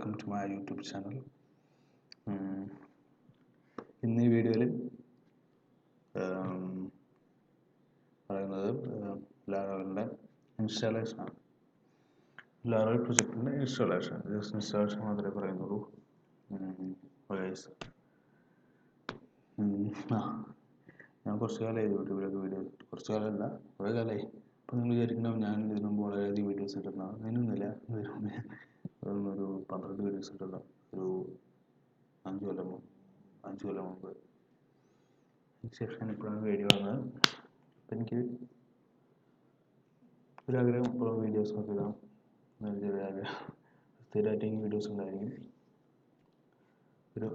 welcome to my YouTube channel. In this video, Laravel installation. Laravel project installation. Just installation guys. ഞാൻ കുറച്ച് കാലമായി യൂട്യൂബിലൊക്കെ video കുറച്ച് കാലമല്ല കുറേ കാലമായി. അപ്പോൾ നിങ്ങൾ വിചാരിക്കണം ഞാൻ ഇതിനു മുമ്പ് വളരെയധികം വീഡിയോസ് ഇട്ടിട്ടുണ്ടാകും. അങ്ങനെയൊന്നുമില്ല. ഒരു 12 വീഡിയോസ് ഇട്ടുണ്ടാകും. ഒരു 5 കൊല്ലം മുമ്പ്. ശേഷം ഇപ്പോഴാണ് വീഡിയോ വന്നത്. അപ്പം എനിക്ക് ഒരാഗ്രഹം ഇപ്പോൾ വീഡിയോസൊക്കെ ഇടാം. ചെറിയൊരാഗ്രഹം സ്ഥിരമായിട്ട് ഈ വീഡിയോസ് ഉണ്ടായിരിക്കും. ഒരു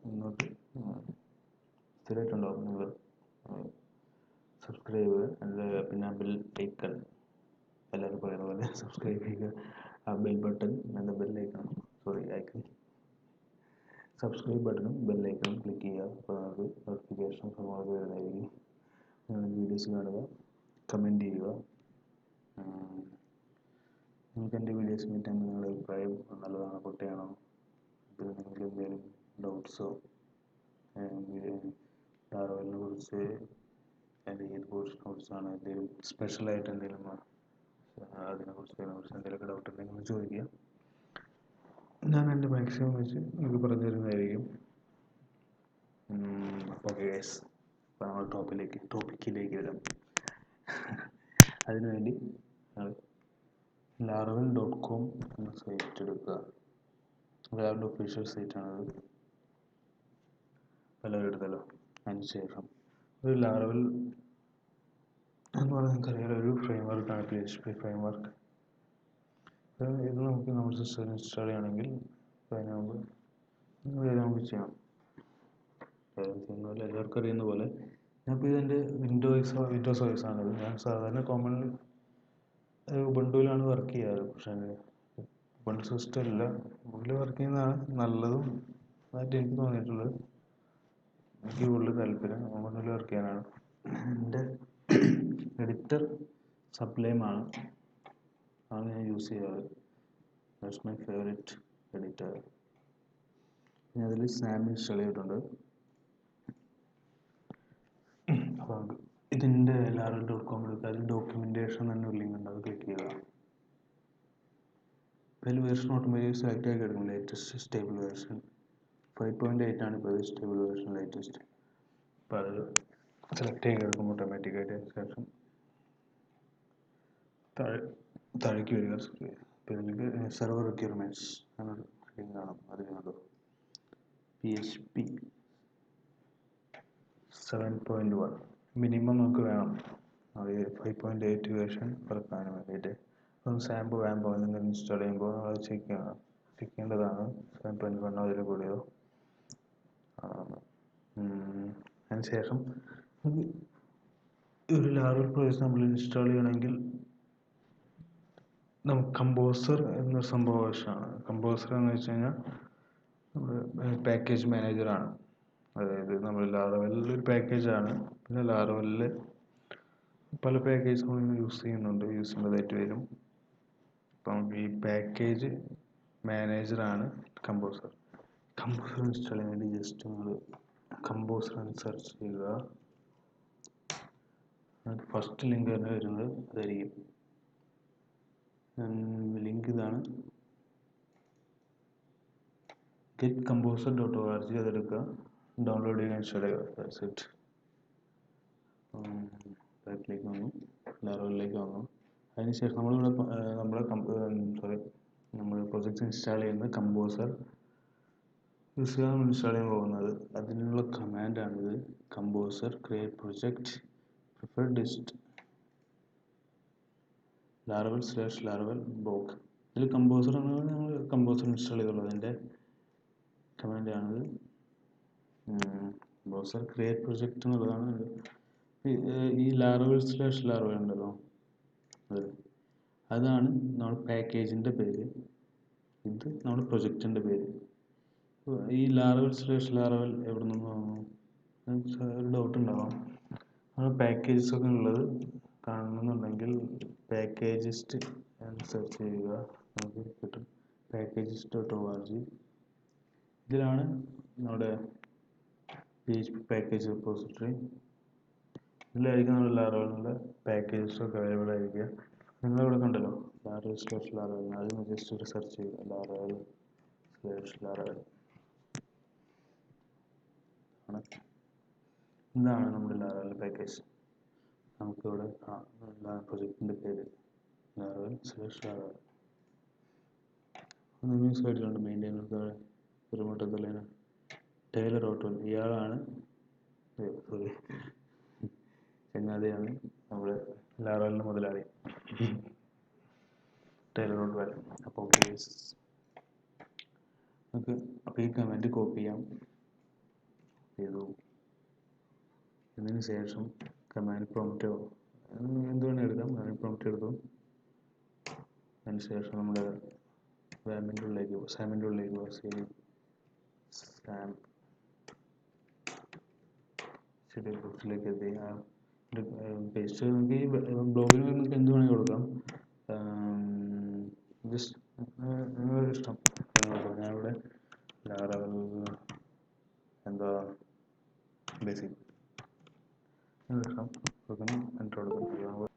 മുന്നോട്ട് സ്ഥിരമായിട്ടുണ്ടാവും. നിങ്ങൾ സബ്സ്ക്രൈബ് പിന്നെ ബെൽ ഐക്കൺ എല്ലാവരും പറയുന്ന പോലെ സബ്സ്ക്രൈബ് ചെയ്യുക. ആ ബെൽ ബട്ടൺ ബെല്ലൈക്കണം ഐക്കൺ സബ്സ്ക്രൈബ് ബട്ടണും ബെല്ലൈക്കണും ക്ലിക്ക് ചെയ്യുക. അപ്പോൾ നമുക്ക് നോട്ടിഫിക്കേഷൻ സമയത്ത് വരുന്നതായിരിക്കും. വീഡിയോസ് കാണുക, കമൻറ്റ് ചെയ്യുക. നിങ്ങൾക്ക് എൻ്റെ വീഡിയോസ് കിട്ടാൻ നിങ്ങളുടെ അഭിപ്രായം നല്ലതാണോ പൊട്ടയാണോ, പിന്നെ നിങ്ങൾക്ക് എന്തെങ്കിലും ഡൗട്ട്സോ ലാറവലിനെ കുറിച്ച് അതിൻ്റെ ഏത് കോഴ്സിനെ കുറിച്ചാണ് എന്തെങ്കിലും സ്പെഷ്യലായിട്ട് എന്തെങ്കിലും അതിനെക്കുറിച്ച് എന്തെങ്കിലുമൊക്കെ ഡൗട്ട് ഉണ്ടെങ്കിൽ ചോദിക്കുക. ഞാൻ എൻ്റെ മാക്സിമം വെച്ച് നിങ്ങൾക്ക് പറഞ്ഞു തരുന്നതായിരിക്കും. ഓക്കെ ഗൈസ്, അപ്പോൾ നമ്മൾ ടോപ്പിക്കിലേക്ക് വരാം. അതിനുവേണ്ടി laravel.com എന്ന സൈറ്റ് എടുക്കുക. ലാറവലിൻ്റെ ഒഫീഷ്യൽ സൈറ്റാണത്. എല്ലാവരും എടുത്തല്ലോ. അതിനുശേഷം ഒരു ലാറവൽ എന്ന് പറഞ്ഞാൽ നിങ്ങൾക്കറിയാലോ, ഒരു ഫ്രെയിംവർക്കാണ്. PHP framework. ഇത് നമ്മുടെ സിസ്റ്റത്തിൽ ഇൻസ്റ്റാൾ ചെയ്യണമെങ്കിൽ അതിന് മുമ്പ് നമുക്ക് ചെയ്യാം. എല്ലാവർക്കും അറിയുന്ന പോലെ ഞാനിപ്പോൾ ഇതെൻ്റെ വിൻഡോസ് OS ആണിത്. ഞാൻ സാധാരണ കോമൺലി ഉബുണ്ടുവിലാണ് വർക്ക് ചെയ്യാറ്. പക്ഷേ ഉബുണ്ടു സിസ്റ്റം അല്ല, ഉബുണ്ടുവിൽ വർക്ക് ചെയ്യുന്നതാണ് നല്ലതും ആയിട്ട് എനിക്ക് തോന്നിയിട്ടുള്ളത്. എനിക്ക് കൂടുതൽ താല്പര്യം ഉബുണ്ടുവിൽ വർക്ക് ചെയ്യാനാണ്. എൻ്റെ എഡിറ്റർ സബ്ലൈമാണ് ഞാൻ യൂസ് ചെയ്യാറ്. That's my favourite editor. പിന്നെ അതിൽ സാം ഇൻസ്റ്റാൾ ചെയ്തിട്ടുണ്ട്. അപ്പോൾ ഇതിൻ്റെ laravel.com എടുക്കുക. അതിൽ ഡോക്യുമെൻറ്റേഷൻ എന്നൊരു ലിങ്ക് ഉണ്ട്, അത് ക്ലിക്ക് ചെയ്യുക. അതിൽ വേർഷൻ ഓട്ടോമാറ്റിക് സെലക്ട് ആക്കി എടുക്കും. ലേറ്റസ്റ്റ് സ്റ്റേബിൾ വേർഷൻ 5.8 ആണ് ഇപ്പോൾ സ്റ്റേബിൾ വേർഷൻ ലേറ്റസ്റ്റ്. അപ്പോൾ അത് സെലക്ട് ചെയ്ത് എടുക്കും ഓട്ടോമാറ്റിക്കായിട്ട്. ശേഷം താഴേക്ക് വരിക. അപ്പോൾ ഇതിലേക്ക് സെർവർ റിക്വയർമെൻറ്റ്സ് എന്നൊരു ലിങ്ക് കാണാം. അതിൽ കണ്ടോ PHP 7.1 മിനിമം നമുക്ക് വേണം. അത് 5.8 വേർഷൻ വർക്കാണ് വേണ്ടിയിട്ട്. സാമ്പോ എന്തെങ്കിലും ഇൻസ്റ്റാൾ ചെയ്യുമ്പോൾ നമ്മൾ ചെക്ക് ചെയ്യേണ്ടതാണ്. 7.1 അതിൽ കൂടിയോ. അതിനുശേഷം ഒരു ലാറവൽ പ്രോജക്റ്റ് നമ്മൾ ഇൻസ്റ്റാൾ ചെയ്യണമെങ്കിൽ നമുക്ക് കമ്പോസർ എന്നൊരു സംഭവം ആവശ്യമാണ്. കമ്പോസർ എന്ന് വെച്ച് കഴിഞ്ഞാൽ നമ്മുടെ പാക്കേജ് മാനേജറാണ്. അതായത് നമ്മൾ ലാറവലിൽ ഒരു പാക്കേജാണ്. പിന്നെ ലാറവലിൽ പല പാക്കേജ് നമ്മൾ യൂസ് ചെയ്യേണ്ടതായിട്ട് വരും. അപ്പം ഈ പാക്കേജ് മാനേജറാണ് കമ്പോസർ. കമ്പോസർ ഇൻസ്റ്റാൾ ചെയ്യാൻ വേണ്ടി ജസ്റ്റ് നമ്മൾ കമ്പോസർ എന്ന് സെർച്ച് ചെയ്യുക. ഫസ്റ്റ് ലിങ്ക് തന്നെ വരുന്നത് അതായിരിക്കും. ലിങ്ക് ഇതാണ്, getcomposer.org. അതെടുക്കുക, ഡൗൺലോഡ് ചെയ്യുക, ഇൻസ്റ്റാൾ ചെയ്യുക. That's it. ബാക്കിലേക്ക് വന്നു, ലാറവലിലേക്ക് വന്നു. അതിനുശേഷം നമ്മൾ പ്രൊജക്റ്റ് ഇൻസ്റ്റാൾ ചെയ്യുന്ന കമ്പോസർ യൂസ് ചെയ്യാൻ ഇൻസ്റ്റാൾ ചെയ്യാൻ പോകുന്നത്. അതിനുള്ള കമാൻഡാണിത്. Composer create project prefer ഡിസ്റ്റ് laravel/laravel ബോക്ക്. ഇതിൽ കമ്പോസർ എന്നാണ് നമ്മൾ കമ്പോസർ ഇൻസ്റ്റാൾ ചെയ്തുള്ളത്. അതിൻ്റെ കമാൻഡാണിത്. കമ്പോസർ ക്രിയേറ്റ് പ്രൊജക്റ്റ് എന്നുള്ളതാണ്. ഈ laravel/laravel ഉണ്ടല്ലോ, അതാണ് നമ്മുടെ പാക്കേജിൻ്റെ പേര്. ഇത് നമ്മുടെ പ്രൊജക്റ്റിൻ്റെ പേര്. ഈ laravel/laravel എവിടെ നിന്ന് വന്നു ഒരു ഡൗട്ട് ഉണ്ടാവാം. നമ്മൾ പാക്കേജസ് ഒക്കെ ഉള്ളത് കാണണമെന്നുണ്ടെങ്കിൽ പാക്കേജിസ്റ്റ് എന്ന് സെർച്ച് ചെയ്യുക, നമുക്ക് കിട്ടും. packages.org. ഇതിലാണ് നമ്മുടെ PHP പാക്കേജ് റിപ്പോസിറ്ററി. ഇതിലായിരിക്കും നമ്മുടെ ലാറവലിൻ്റെ പാക്കേജസൊക്കെ അവൈലബിൾ ആയിരിക്കുക. നിങ്ങളിവിടെ കണ്ടല്ലോ /Laravel. അതിന് ജസ്റ്റ് ഒരു സെർച്ച് ചെയ്യുക Laravel. ഇതാണ് നമ്മുടെ ലാറവൽ പാക്കേജ്. നമുക്കിവിടെ പ്രൊജക്റ്റിൻ്റെ പേര് Laravel/Laravel. നിങ്ങൾ സൈഡിലുണ്ട് മെയിൻ്റെനൻസ് പെരുമട്ടത്തിലേന ടൈലർ ഓട്ടോൽ. ഇയാളാണ് ചങ്ങാതിയാണ് നമ്മുടെ ലാറവലിൻ്റെ മുതലാളി ടൈലർ ഓട്ടോൽ. അപ്പോൾ നമുക്ക് ഈ കമൻറ്റ് കോപ്പി ചെയ്യാം. ചെയ്തു അതിന് ശേഷം കമാൻഡ് പ്രോംപ്റ്റോ എന്തുവേണം എടുക്കാം. കമാൻഡ് പ്രോംപ്റ്റ് എടുത്തു. അതിന് ശേഷം നമ്മുടെ സാമിൻ്റെ ഉള്ളിലേക്ക് ബുക്സിലേക്ക് എത്തി പേസ്റ്റ്. നമുക്ക് ഈ ബ്ലോഗിൽ നമുക്ക് എന്ത് വേണമെങ്കിൽ കൊടുക്കാം. ജസ്റ്റ് നിങ്ങളുടെ ഇഷ്ടം. ഞാനിവിടെ ലാറവൽ എന്താ ബേസിക് ഇഷ്ടം കൊടുക്കുന്നു. എൻ്റർ കൊടുക്കുന്നു.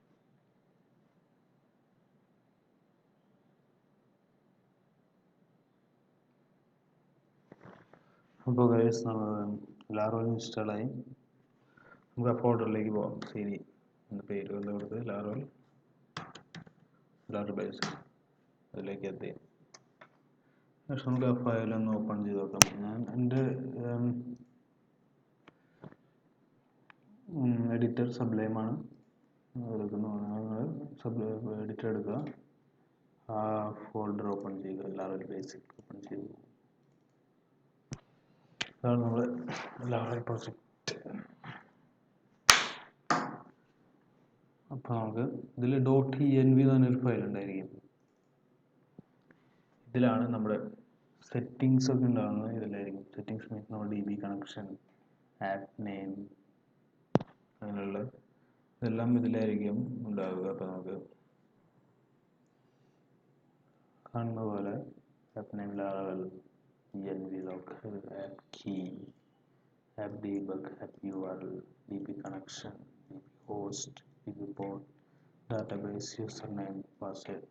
അപ്പോൾ ഗൈസ് ലാറവൽ ഇൻസ്റ്റാളായി. നമുക്ക് ആ ഫോൾഡറിലേക്ക് പോകാം. ശരി എൻ്റെ പേര് കൊടുത്ത് ലാറവൽ ബേസ് അതിലേക്ക് എത്തി. പക്ഷെ നമുക്ക് ആ ഫയലൊന്ന് ഓപ്പൺ ചെയ്ത് നോക്കാം. ഞാൻ എൻ്റെ എഡിറ്റർ സബ്ലൈമാണ് എടുക്കുന്നത്. നിങ്ങൾ എഡിറ്റർ എടുക്കുക. ആ ഫോൾഡർ ഓപ്പൺ ചെയ്യുക. ലാറവൽ ബേസിക് ഓപ്പൺ ചെയ്തു. അതാണ് നമ്മുടെ ലാറവൽ പ്രൊജക്റ്റ്. അപ്പോൾ നമുക്ക് ഇതിൽ .env എന്നൊരു ഫയൽ ഉണ്ടായിരിക്കും. ഇതിലാണ് നമ്മുടെ സെറ്റിങ്സ് ഒക്കെ ഉണ്ടാകുന്നത്. ഇതിലായിരിക്കും സെറ്റിങ്സ് മീൻസ് നമ്മുടെ DB കണക്ഷൻ, ആപ്പ് നെയിം, അങ്ങനെയുള്ള ഇതെല്ലാം ഇതിലായിരിക്കും ഉണ്ടാവുക. അപ്പോൾ നമുക്ക് കാണുന്ന പോലെ app name ലാറവൽ, env lock, app key, app debug, app URL, DB connection, DB host, DB port, database, username, password.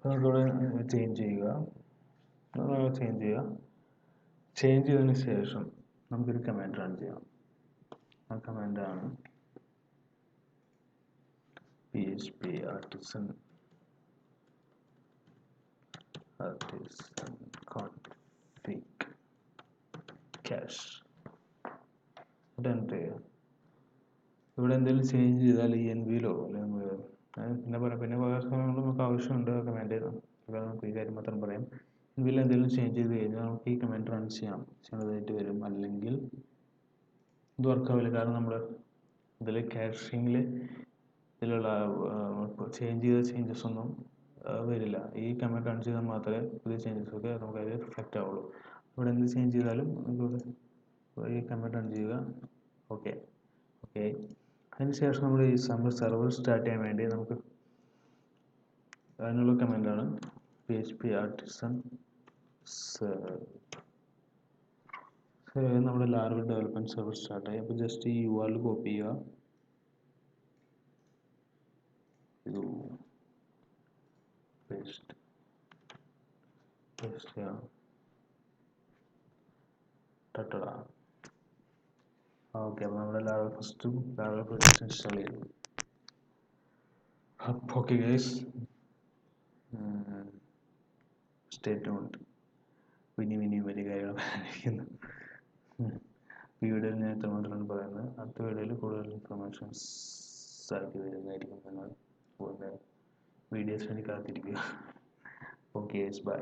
നമുക്കിവിടെ ചേഞ്ച് ചെയ്യുക. ചേഞ്ച് ചെയ്തതിന് ശേഷം നമുക്കൊരു കമാൻഡ് റൺ ചെയ്യാം. ആ കമാൻഡാണ് PHP artisan config cache. Enter ചെയ്യുക. ഇവിടെ എന്തെങ്കിലും ചേഞ്ച് ചെയ്താൽ ഈ envയിലോ അല്ലെങ്കിൽ പിന്നെ പല സമയങ്ങളിൽ നമുക്ക് ആവശ്യമുണ്ട് കമാൻഡ്. നമുക്ക് ഈ കാര്യം മാത്രം പറയാം. envയിൽ എന്തെങ്കിലും ചേഞ്ച് ചെയ്ത് കഴിഞ്ഞാൽ നമുക്ക് ഈ കമാൻഡ് റൺ ചെയ്യേണ്ടതായിട്ട് വരും. അല്ലെങ്കിൽ ഇത് വർക്കാവില്ല. കാരണം നമ്മുടെ ഇതിൽ കാഷിങ്ങിൽ ഇതിലുള്ള ചേഞ്ച് ചെയ്ത ചേഞ്ചസ് ഒന്നും വരില്ല. ഈ കമാൻഡ് റൺ ചെയ്താൽ മാത്രമേ പുതിയ ചേഞ്ചസ് ഒക്കെ നമുക്ക് അതിൽ റിഫ്ലക്റ്റ് ആവുള്ളൂ. ഇവിടെ എന്ത് ചേഞ്ച് ചെയ്താലും നമുക്കിവിടെ ഈ കമാൻഡ് റൺ ചെയ്യുക. ഓക്കെ. അതിനുശേഷം നമ്മൾ ഈ സെർവർ സ്റ്റാർട്ട് ചെയ്യാൻ വേണ്ടി നമുക്ക് അതിനുള്ള കമാൻഡാണ് PHP artisan നമ്മുടെ ലാറവൽ ഡെവലപ്മെൻറ്റ് സെർവർ സ്റ്റാർട്ടായി. അപ്പോൾ ജസ്റ്റ് ഈ URL കോപ്പി ചെയ്യുക. ഇത് പേസ്റ്റ് ചെയ്യാം. ഓക്കെ. അപ്പോൾ നമ്മുടെ ലാറവൽ പ്രൊജക്റ്റ് ഇൻസ്റ്റാൾ ചെയ്തു. അപ്പോൾ ഓക്കെ ഗൈസ്, സ്റ്റേ ട്യൂൺഡ്. ഇനി വലിയ കാര്യങ്ങൾ പറയാനിരിക്കുന്നു. ഈ വീഡിയോയിൽ ഞാൻ ഇത്രമാത്രമാണ് പറയുന്നത്. അടുത്ത വീഡിയോയിൽ കൂടുതൽ ഇൻഫർമേഷൻസ് ആക്കി വരുന്നതായിരിക്കും. നിങ്ങൾ കൂടുതൽ വീഡിയോസ് വേണ്ടി കാത്തിരിക്കുക. Okay guys, by.